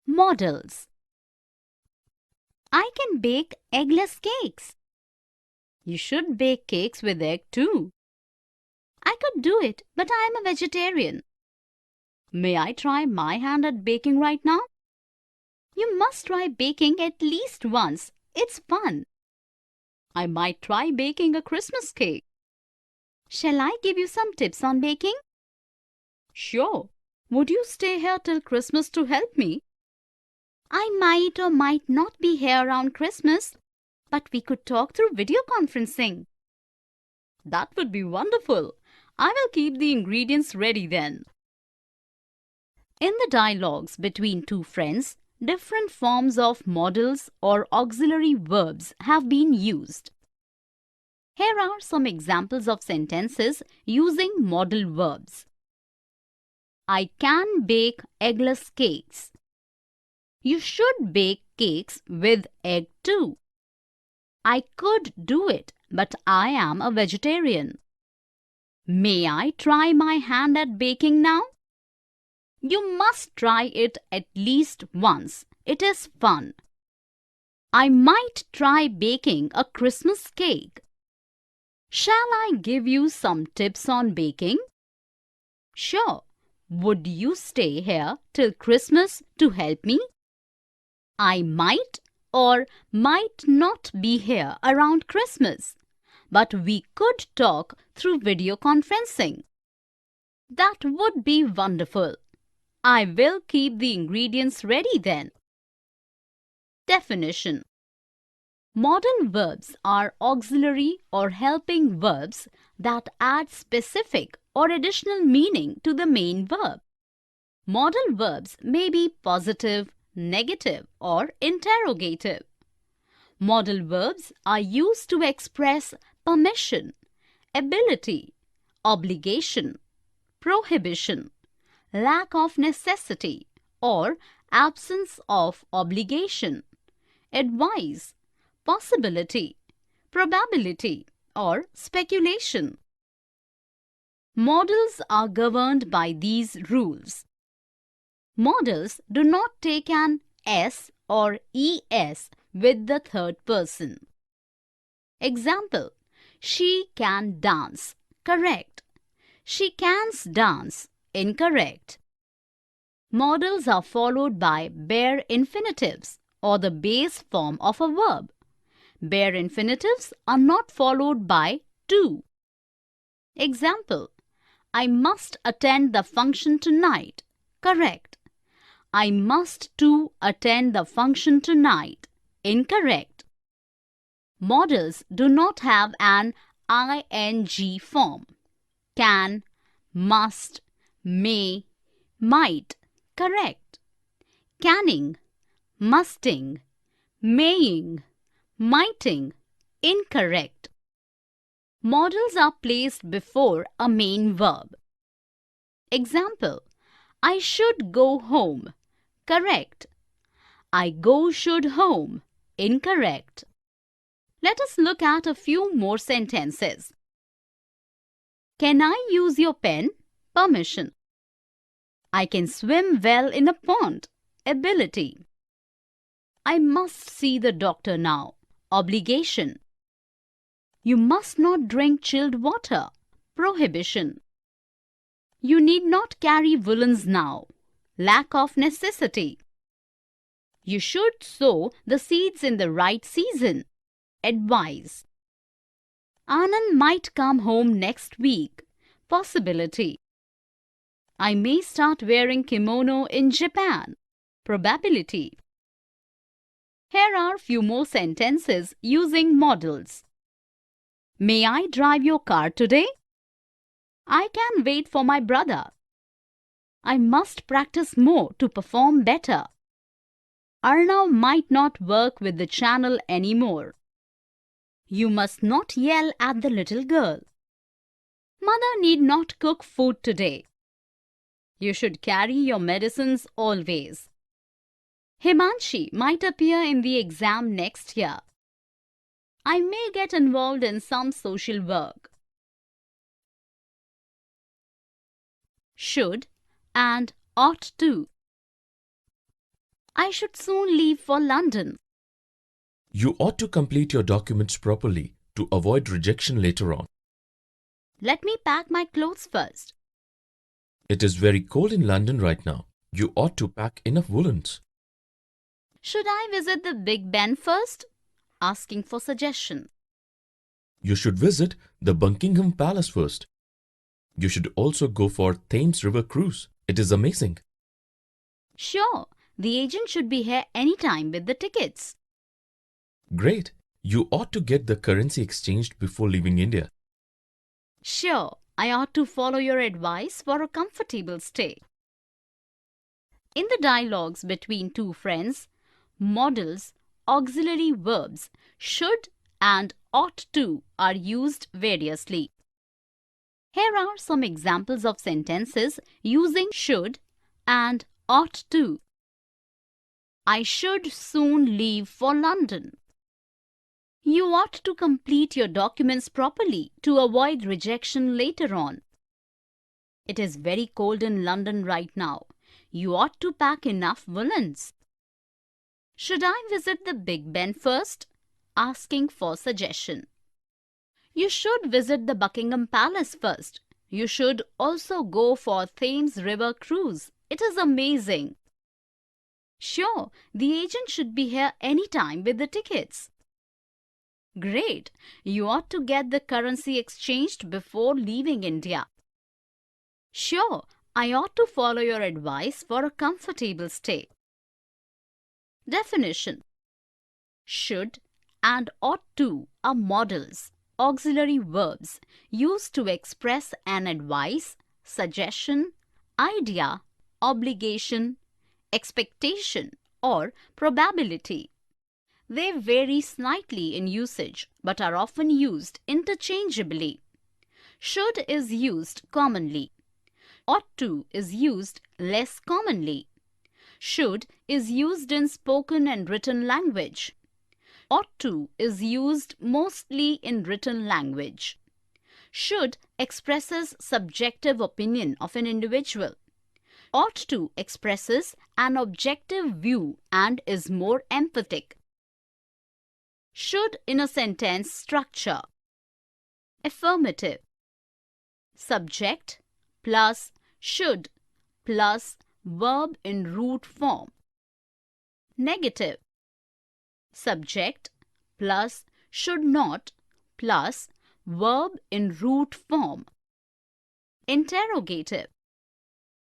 Modals. I can bake eggless cakes. You should bake cakes with egg too. I could do it, but I am a vegetarian. May I try my hand at baking right now? You must try baking at least once. It's fun. I might try baking a Christmas cake. Shall I give you some tips on baking? Sure. Would you stay here till Christmas to help me? I might or might not be here around Christmas, but we could talk through video conferencing. That would be wonderful. I will keep the ingredients ready then. In the dialogues between two friends, different forms of modals or auxiliary verbs have been used. Here are some examples of sentences using modal verbs. I can bake eggless cakes. You should bake cakes with egg too. I could do it, but I am a vegetarian. May I try my hand at baking now? You must try it at least once. It is fun. I might try baking a Christmas cake. Shall I give you some tips on baking? Sure. Would you stay here till Christmas to help me? I might or might not be here around Christmas, but we could talk through video conferencing. That would be wonderful. I will keep the ingredients ready then. Definition. Modal verbs are auxiliary or helping verbs that add specific or additional meaning to the main verb. Modal verbs may be positive, negative, or interrogative. Modal verbs are used to express permission, ability, obligation, prohibition, lack of necessity or absence of obligation, advice, possibility, probability, or speculation. Modals are governed by these rules. Modals do not take an S or ES with the third person. Example: she can dance. Correct. She can's dance. Incorrect. Modals are followed by bare infinitives or the base form of a verb. Bare infinitives are not followed by to. Example: I must attend the function tonight. Correct. I must too attend the function tonight. Incorrect. Modals do not have an ing form. Can, must, may, might. Correct. Canning, musting, maying, mighting. Incorrect. Modals are placed before a main verb. Example: I should go home. Correct. I go should home. Incorrect. Let us look at a few more sentences. Can I use your pen? Permission. I can swim well in a pond. Ability. I must see the doctor now. Obligation. You must not drink chilled water. Prohibition. You need not carry woolens now. Lack of necessity. You should sow the seeds in the right season. Advice. Anand might come home next week. Possibility. I may start wearing kimono in Japan. Probability. Here are few more sentences using modals. May I drive your car today? I can wait for my brother. I must practice more to perform better. Arnav might not work with the channel anymore. You must not yell at the little girl. Mother need not cook food today. You should carry your medicines always. Himanshi might appear in the exam next year. I may get involved in some social work. Should and ought to. I should soon leave for London. You ought to complete your documents properly to avoid rejection later on. Let me pack my clothes first. It is very cold in London right now. You ought to pack enough woolens. Should I visit the Big Ben first? Asking for suggestion. You should visit the Buckingham Palace first. You should also go for Thames River cruise. It is amazing. Sure, the agent should be here anytime with the tickets. Great. You ought to get the currency exchanged before leaving India. Sure, I ought to follow your advice for a comfortable stay. In the dialogues between two friends, modals, auxiliary verbs, should and ought to are used variously. Here are some examples of sentences using should and ought to. I should soon leave for London. You ought to complete your documents properly to avoid rejection later on. It is very cold in London right now. You ought to pack enough woolens. Should I visit the Big Ben first? Asking for suggestion. You should visit the Buckingham Palace first. You should also go for Thames River cruise. It is amazing. Sure, the agent should be here anytime with the tickets. Great, you ought to get the currency exchanged before leaving India. Sure, I ought to follow your advice for a comfortable stay. Definition: should and ought to are modals, auxiliary verbs used to express an advice, suggestion, idea, obligation, expectation, or probability. They vary slightly in usage but are often used interchangeably. Should is used commonly. Ought to is used less commonly. Should is used in spoken and written language. Ought to is used mostly in written language. Should expresses subjective opinion of an individual. Ought to expresses an objective view and is more emphatic. Should in a sentence structure. Affirmative. Subject plus should plus verb in root form. Negative. Subject plus should not plus verb in root form. Interrogative.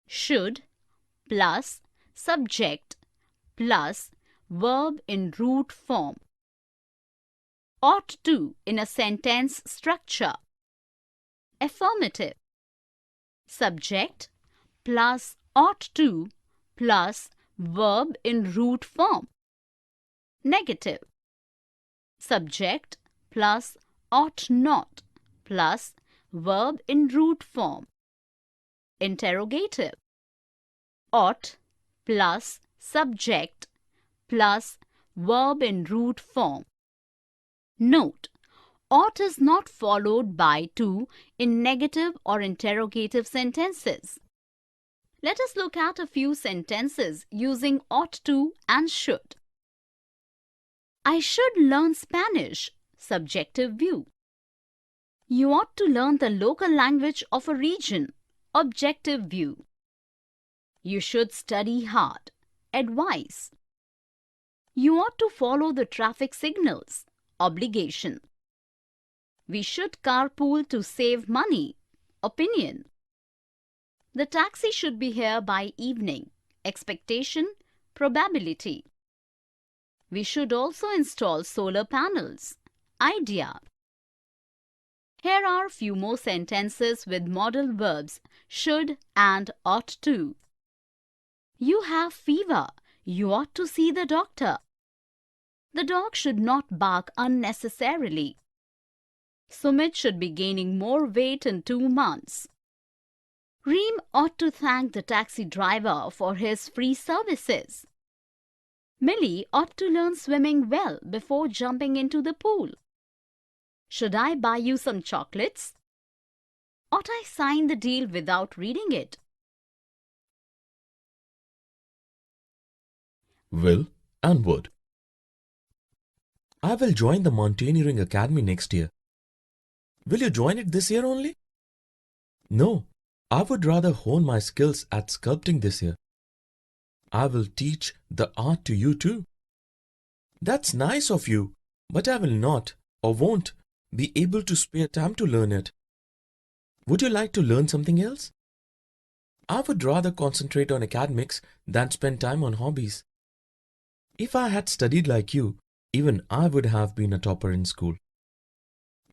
Should plus subject plus verb in root form. Ought to in a sentence structure. Affirmative. Subject plus ought to plus verb in root form. Negative. Subject plus ought not plus verb in root form. Interrogative. Ought plus subject plus verb in root form. Note: ought is not followed by to in negative or interrogative sentences. Let us look at a few sentences using ought to and should. I should learn Spanish. Subjective view. You ought to learn the local language of a region. Objective view. You should study hard. Advice. You ought to follow the traffic signals. Obligation. We should carpool to save money. Opinion. The taxi should be here by evening. Expectation, probability. We should also install solar panels. Idea. Here are few more sentences with modal verbs should and ought to. You have fever. You ought to see the doctor. The dog should not bark unnecessarily. Sumit should be gaining more weight in 2 months. Reem ought to thank the taxi driver for his free services. Millie ought to learn swimming well before jumping into the pool. Should I buy you some chocolates? Ought I sign the deal without reading it? will and would. I will join the Mountaineering Academy next year. Will you join it this year only? No, I would rather hone my skills at sculpting this year. I will teach the art to you too. That's nice of you, but I will not or won't be able to spare time to learn it. Would you like to learn something else? I would rather concentrate on academics than spend time on hobbies. If I had studied like you, even I would have been a topper in school.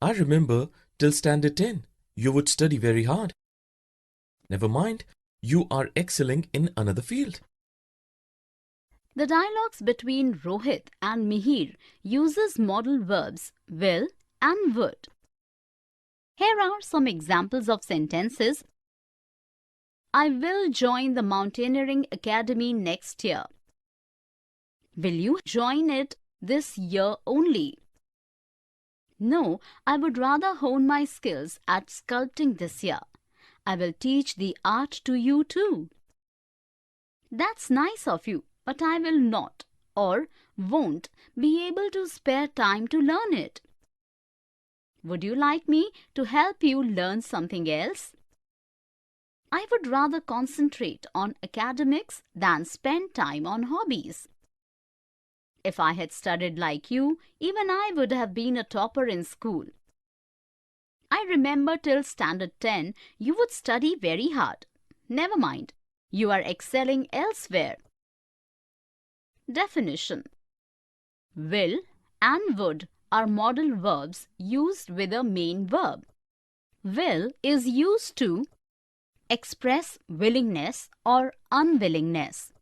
I remember till standard 10, you would study very hard. Never mind, you are excelling in another field. The dialogues between Rohit and Mihir uses modal verbs will and would. Here are some examples of sentences. I will join the Mountaineering Academy next year. Will you join it this year only? No, I would rather hone my skills at sculpting this year. I will teach the art to you too. That's nice of you, but I will not or won't be able to spare time to learn it. Would you like me to help you learn something else? I would rather concentrate on academics than spend time on hobbies. If I had studied like you, even I would have been a topper in school. I remember till standard 10, you would study very hard. Never mind, you are excelling elsewhere. Definition: will and would are modal verbs used with a main verb. Will is used to express willingness or unwillingness,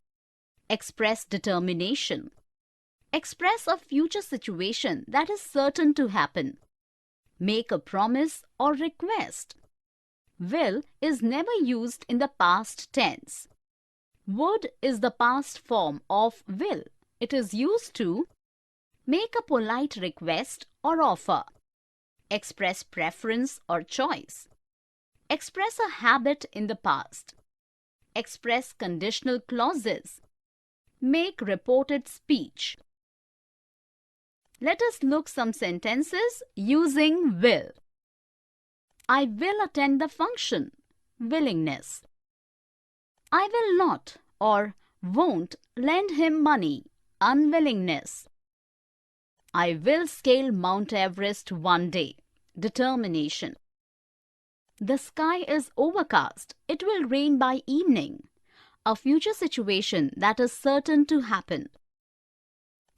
express determination, express a future situation that is certain to happen, make a promise or request. Will is never used in the past tense. Would is the past form of will. It is used to make a polite request or offer, express preference or choice, express a habit in the past, express conditional clauses, make reported speech. Let us look some sentences using will. I will attend the function. Willingness. I will not or won't lend him money. Unwillingness. I will scale Mount Everest one day. Determination. The sky is overcast. It will rain by evening. A future situation that is certain to happen.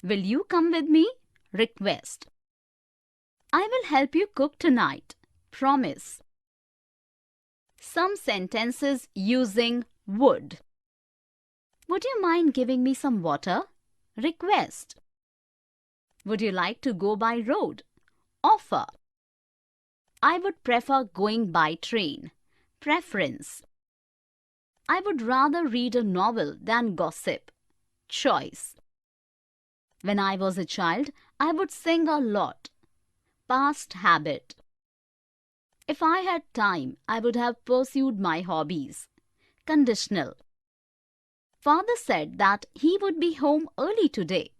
Will you come with me? Request. I will help you cook tonight. Promise. Some sentences using would. Would you mind giving me some water? Request. Would you like to go by road? Offer. I would prefer going by train. Preference. I would rather read a novel than gossip. Choice. When I was a child, I would sing a lot. Past habit. If I had time, I would have pursued my hobbies. Conditional. Father said that he would be home early today.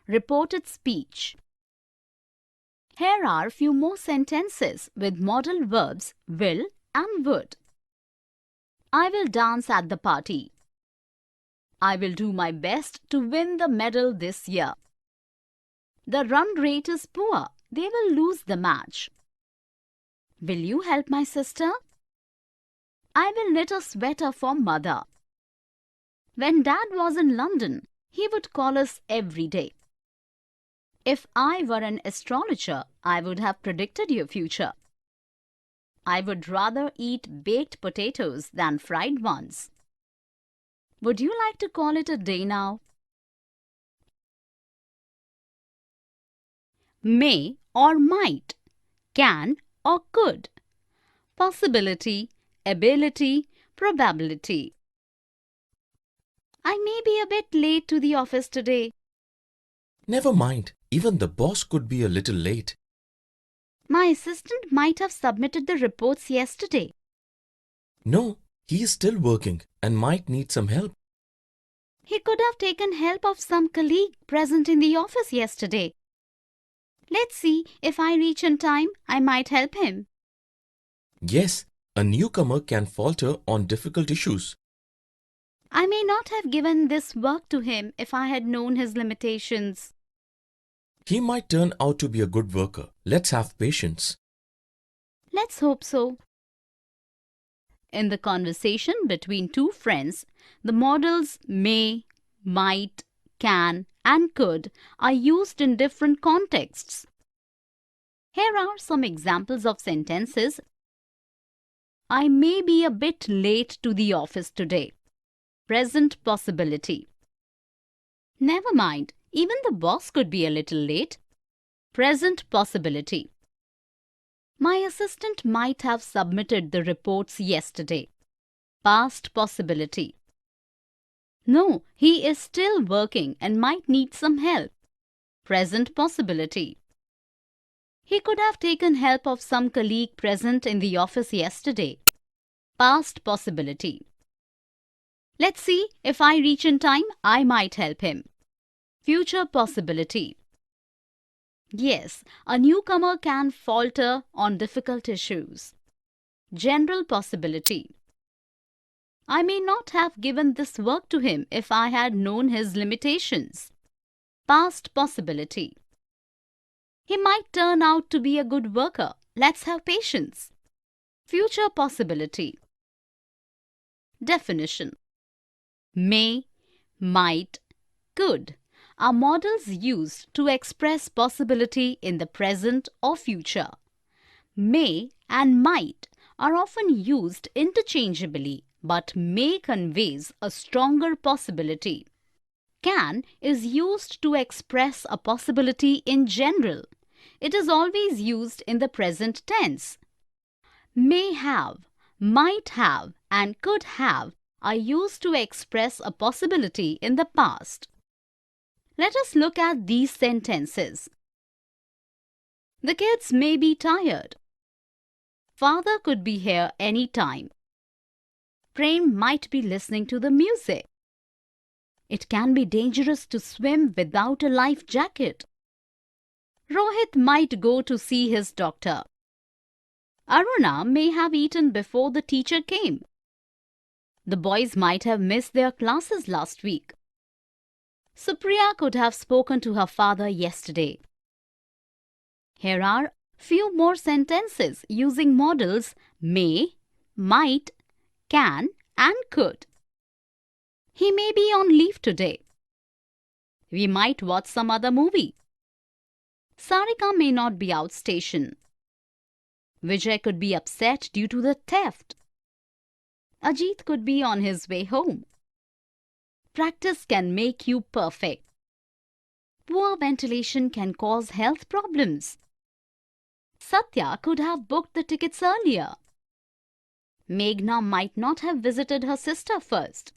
Reported speech. Here are few more sentences with modal verbs will and would. I will dance at the party. I will do my best to win the medal this year. The run rate is poor. They will lose the match. Will you help my sister? I will knit a sweater for mother. When Dad was in London, he would call us every day. If I were an astrologer, I would have predicted your future. I would rather eat baked potatoes than fried ones. Would you like to call it a day now? May or might, can or could, possibility, ability, probability. I may be a bit late to the office today. Never mind, even the boss could be a little late. My assistant might have submitted the reports yesterday. No, he is still working and might need some help. He could have taken help of some colleague present in the office yesterday. Let's see, if I reach in time, I might help him. Yes, a newcomer can falter on difficult issues. I may not have given this work to him if I had known his limitations. He might turn out to be a good worker. Let's have patience. Let's hope so. In the conversation between two friends, the modals may, might, can, and could are used in different contexts. Here are some examples of sentences. I may be a bit late to the office today. Present possibility. Never mind, even the boss could be a little late. Present possibility. My assistant might have submitted the reports yesterday. Past possibility. No, he is still working and might need some help. Present possibility. He could have taken help of some colleague present in the office yesterday. Past possibility. Let's see, if I reach in time, I might help him. Future possibility. Yes, a newcomer can falter on difficult issues. General possibility. I may not have given this work to him if I had known his limitations. Past possibility. He might turn out to be a good worker. Let's have patience. Future possibility. Definition. May, might, could are modals used to express possibility in the present or future. May and might are often used interchangeably, but may conveys a stronger possibility. Can is used to express a possibility in general. It is always used in the present tense. May have, might have, and could have are used to express a possibility in the past. Let us look at these sentences. The kids may be tired. Father could be here any time. Prem might be listening to the music. It can be dangerous to swim without a life jacket. Rohit might go to see his doctor. Aruna may have eaten before the teacher came. The boys might have missed their classes last week. Supriya could have spoken to her father yesterday. Here are few more sentences using modals may, might, can, and could. He may be on leave today. We might watch some other movie. Sarika may not be outstation. Vijay could be upset due to the theft. Ajit could be on his way home. Practice can make you perfect. Poor ventilation can cause health problems. Satya could have booked the tickets earlier. Meghna might not have visited her sister first.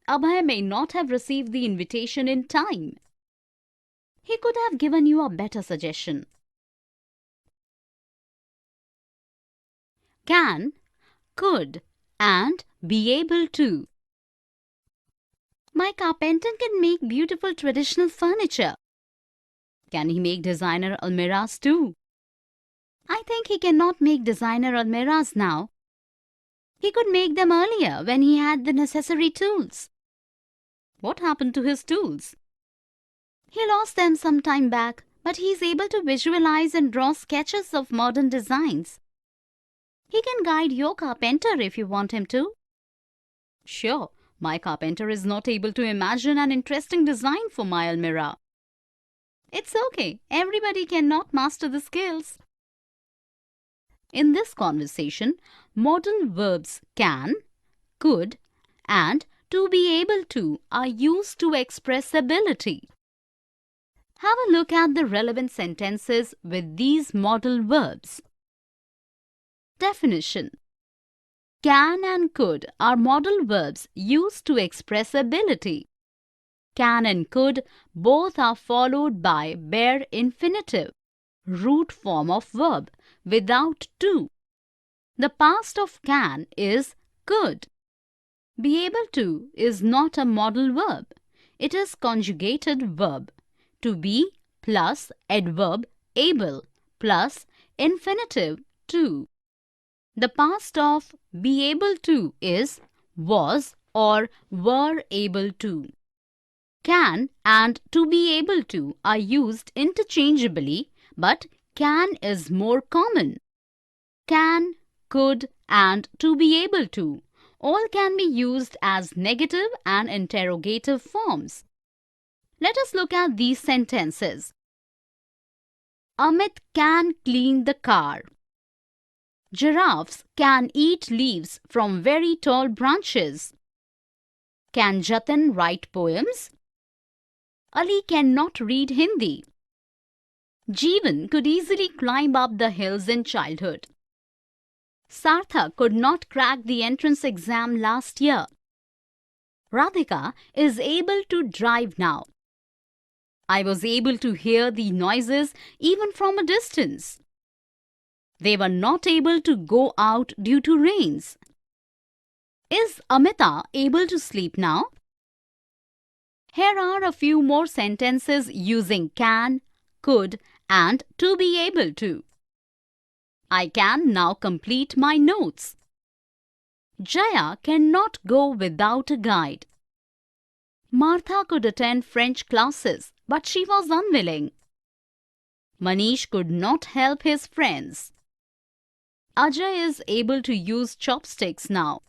Abhay may not have received the invitation in time. He could have given you a better suggestion. Can, could, and be able to. My carpenter can make beautiful traditional furniture. Can he make designer almiras too? I think he cannot make designer almiras now. He could make them earlier when he had the necessary tools. What happened to his tools? He lost them some time back, but he is able to visualize and draw sketches of modern designs. He can guide your carpenter if you want him to. Sure, my carpenter is not able to imagine an interesting design for my almirah. It's okay, everybody cannot master the skills. In this conversation, modal verbs can, could, and to be able to are used to express ability. Have a look at the relevant sentences with these modal verbs. Definition. Can and could are modal verbs used to express ability. Can and could both are followed by bare infinitive, root form of verb, without to. The past of can is could. Be able to is not a modal verb. It is conjugated verb. To be plus adverb able plus infinitive to. The past of be able to is was or were able to. Can and to be able to are used interchangeably, but can is more common. Can, could, and to be able to all can be used as negative and interrogative forms. Let us look at these sentences. Amit can clean the car. Giraffes can eat leaves from very tall branches. Can Jatin write poems? Ali cannot read Hindi. Jeevan could easily climb up the hills in childhood. Sartha could not crack the entrance exam last year. Radhika is able to drive now. I was able to hear the noises even from a distance. They were not able to go out due to rains. Is Amita able to sleep now? Here are a few more sentences using can, could, and to be able to. I can now complete my notes. Jaya cannot go without a guide. Martha could attend French classes, but she was unwilling. Manish could not help his friends. Ajay is able to use chopsticks now.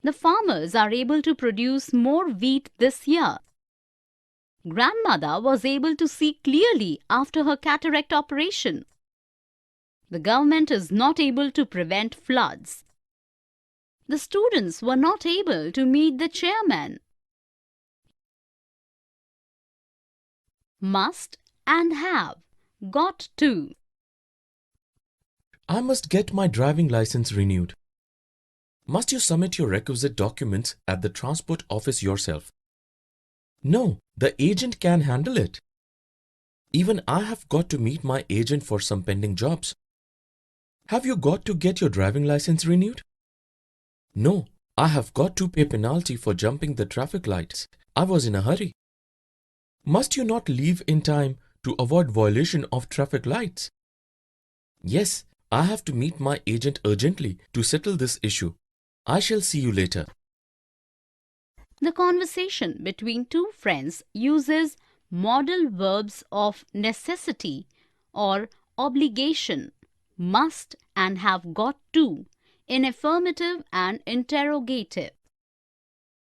The farmers are able to produce more wheat this year. Grandmother was able to see clearly after her cataract operation. The government is not able to prevent floods. The students were not able to meet the chairman. Must and have, got to. I must get my driving license renewed. Must you submit your requisite documents at the transport office yourself? No, the agent can handle it. Even I have got to meet my agent for some pending jobs. Have you got to get your driving license renewed? No, I have got to pay penalty for jumping the traffic lights. I was in a hurry. Must you not leave in time to avoid violation of traffic lights? Yes, I have to meet my agent urgently to settle this issue. I shall see you later. The conversation between two friends uses modal verbs of necessity or obligation, must and have got to, in affirmative and interrogative.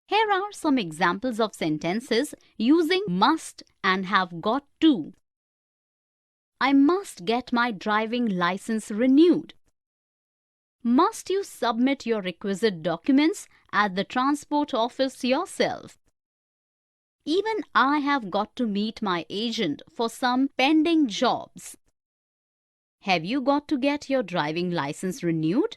Here are some examples of sentences using must and have got to. I must get my driving license renewed. Must you submit your requisite documents at the transport office yourself? Even I have got to meet my agent for some pending jobs. Have you got to get your driving license renewed?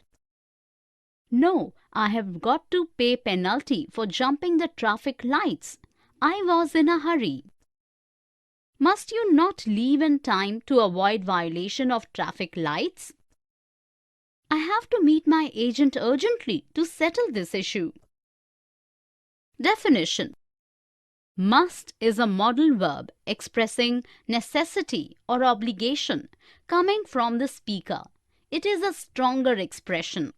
No, I have got to pay penalty for jumping the traffic lights. I was in a hurry. Must you not leave in time to avoid violation of traffic lights? I have to meet my agent urgently to settle this issue. Definition. Must is a modal verb expressing necessity or obligation coming from the speaker. It is a stronger expression.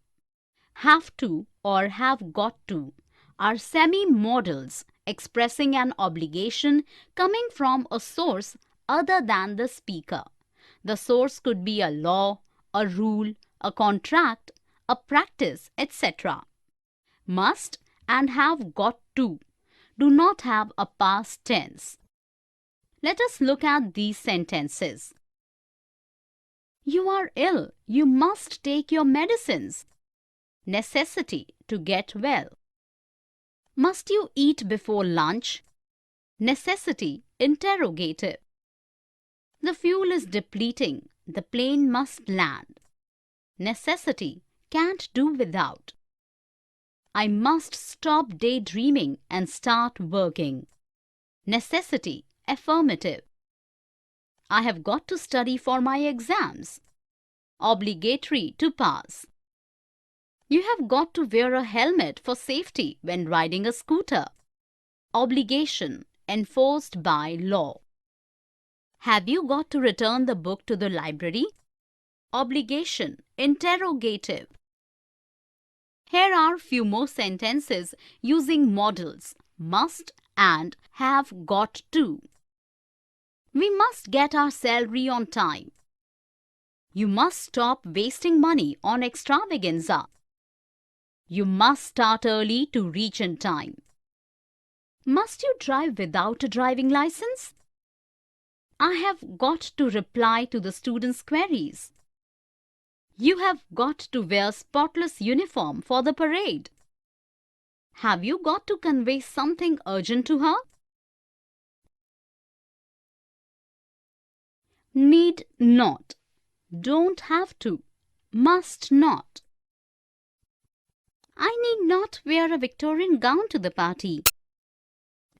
Have to or have got to are semi-modals expressing an obligation coming from a source other than the speaker. The source could be a law, a rule, a contract, a practice, etc. Must and have got to do not have a past tense. Let us look at these sentences. You are ill. You must take your medicines. Necessity to get well. Must you eat before lunch? Necessity interrogative. The fuel is depleting. The plane must land. Necessity can't do without. I must stop daydreaming and start working. Necessity affirmative. I have got to study for my exams. Obligatory to pass. You have got to wear a helmet for safety when riding a scooter. Obligation enforced by law. Have you got to return the book to the library? Obligation interrogative. Here are few more sentences using modals must and have got to. We must get our salary on time. You must stop wasting money on extravaganza. You must start early to reach in time. Must you drive without a driving license? I have got to reply to the students' queries. You have got to wear spotless uniform for the parade. Have you got to convey something urgent to her? Need not. Don't have to. Must not. I need not wear a Victorian gown to the party.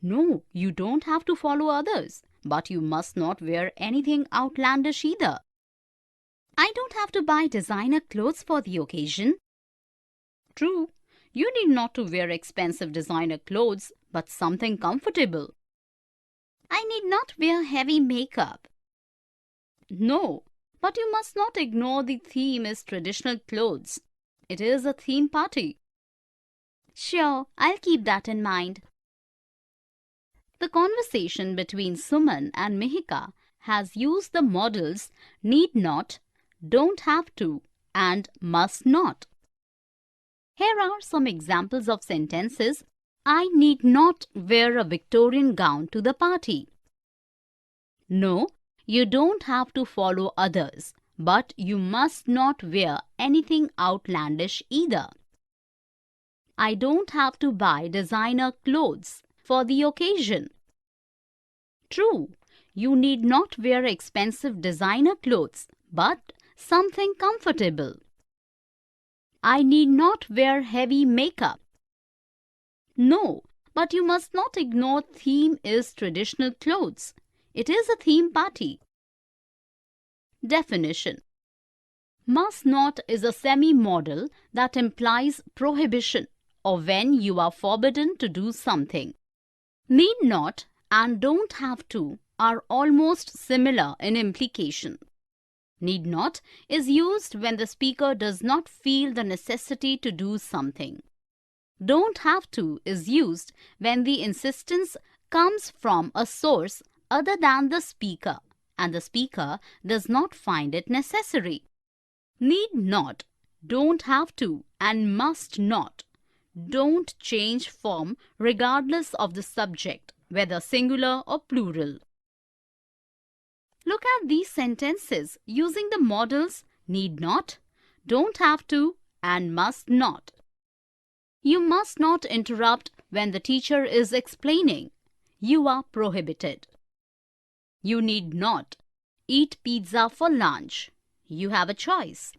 No, you don't have to follow others, but you must not wear anything outlandish either. I don't have to buy designer clothes for the occasion. True, you need not to wear expensive designer clothes, but something comfortable. I need not wear heavy makeup. No, but you must not ignore the theme is traditional clothes. It is a theme party. Sure, I'll keep that in mind. The conversation between Suman and Mihika has used the modals need not, don't have to, and must not. Here are some examples of sentences. I need not wear a Victorian gown to the party. No, you don't have to follow others, but you must not wear anything outlandish either. I don't have to buy designer clothes for the occasion. True, you need not wear expensive designer clothes, but something comfortable. I need not wear heavy makeup. No, but you must not ignore theme is traditional clothes. It is a theme party. Definition. Must not is a semi-modal that implies prohibition or when you are forbidden to do something. Need not and don't have to are almost similar in implication. Need not is used when the speaker does not feel the necessity to do something. Don't have to is used when the insistence comes from a source other than the speaker and the speaker does not find it necessary. Need not, don't have to, and must not don't change form regardless of the subject, whether singular or plural. Look at these sentences using the modals need not, don't have to, and must not. You must not interrupt when the teacher is explaining. You are prohibited. You need not eat pizza for lunch. You have a choice.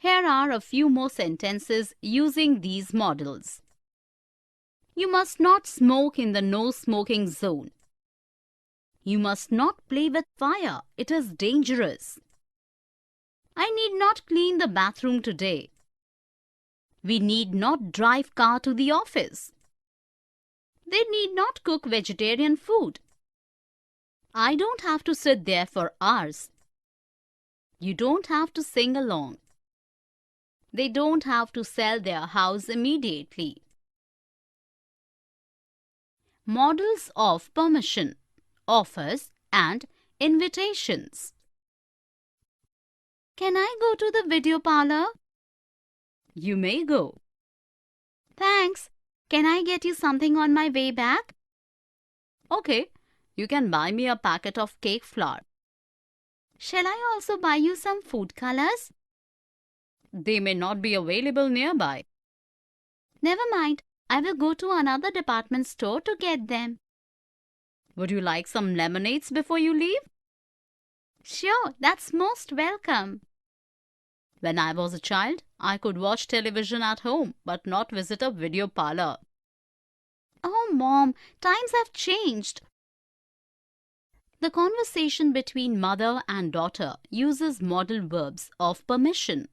Here are a few more sentences using these modals. You must not smoke in the no smoking zone. You must not play with fire. It is dangerous. I need not clean the bathroom today. We need not drive car to the office. They need not cook vegetarian food. I don't have to sit there for hours. You don't have to sing along. They don't have to sell their house immediately. Modals of permission, offers and invitations. Can I go to the video parlor? You may go. Thanks. Can I get you something on my way back? Okay, you can buy me a packet of cake flour. Shall I also buy you some food colors? They may not be available nearby. Never mind. I will go to another department store to get them. Would you like some lemonades before you leave? Sure, that's most welcome. When I was a child, I could watch television at home but not visit a video parlor. Oh, Mom, times have changed. The conversation between mother and daughter uses modal verbs of permission,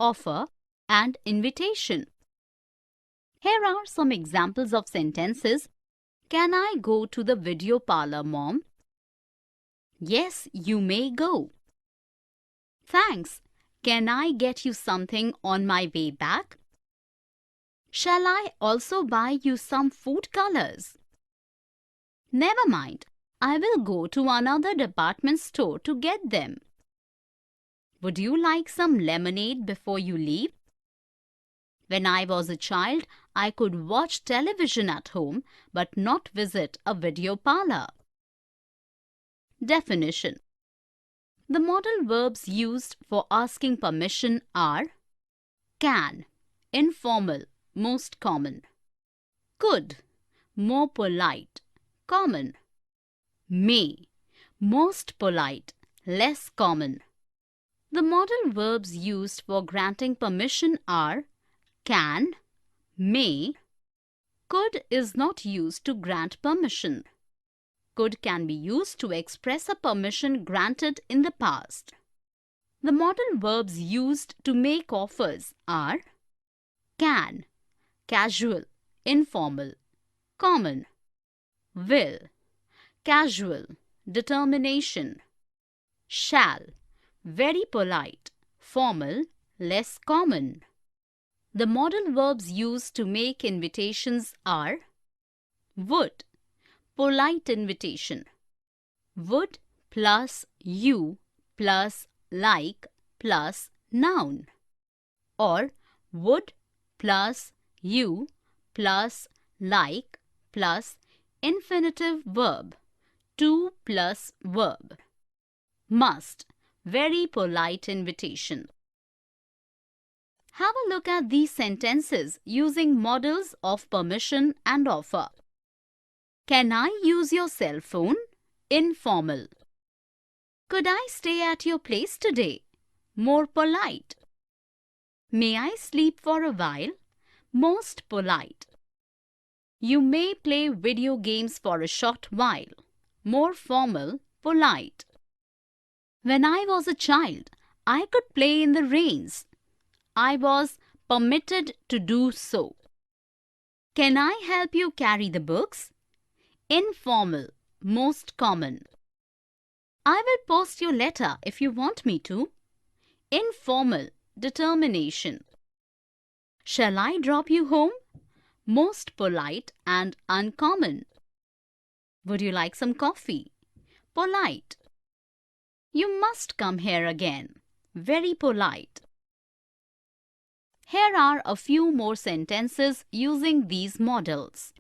offer, and invitation. Here are some examples of sentences. Can I go to the video parlor, Mom? Yes, you may go. Thanks. Can I get you something on my way back? Shall I also buy you some food colors? Never mind. I will go to another department store to get them. Would you like some lemonade before you leave? When I was a child, I could watch television at home but not visit a video parlor. Definition. The modal verbs used for asking permission are can, informal, most common; could, more polite, common; may, most polite, less common. The modal verbs used for granting permission are can, may. Could is not used to grant permission. Could can be used to express a permission granted in the past. The modal verbs used to make offers are can, casual, informal, common; will, casual, determination; shall, very polite, formal, less common. The modal verbs used to make invitations are would, polite invitation; would plus you plus like plus noun; or would plus you plus like plus infinitive verb, to plus verb; must, very polite invitation. Have a look at these sentences using modals of permission and offer. Can I use your cell phone? Informal. Could I stay at your place today? More polite. May I sleep for a while? Most polite. You may play video games for a short while. More formal, polite. When I was a child, I could play in the rains. I was permitted to do so. Can I help you carry the books? Informal, most common. I will post your letter if you want me to. Informal, determination. Shall I drop you home? Most polite and uncommon. Would you like some coffee? Polite. You must come here again. Very polite. Here are a few more sentences using these modals.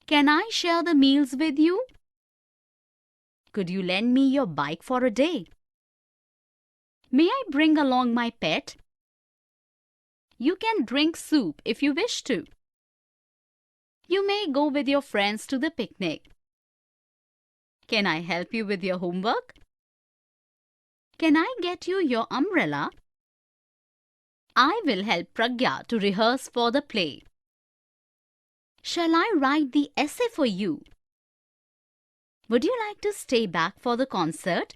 Can I share the meals with you? Could you lend me your bike for a day? May I bring along my pet? You can drink soup if you wish to. You may go with your friends to the picnic. Can I help you with your homework? Can I get you your umbrella? I will help Pragya to rehearse for the play. Shall I write the essay for you? Would you like to stay back for the concert?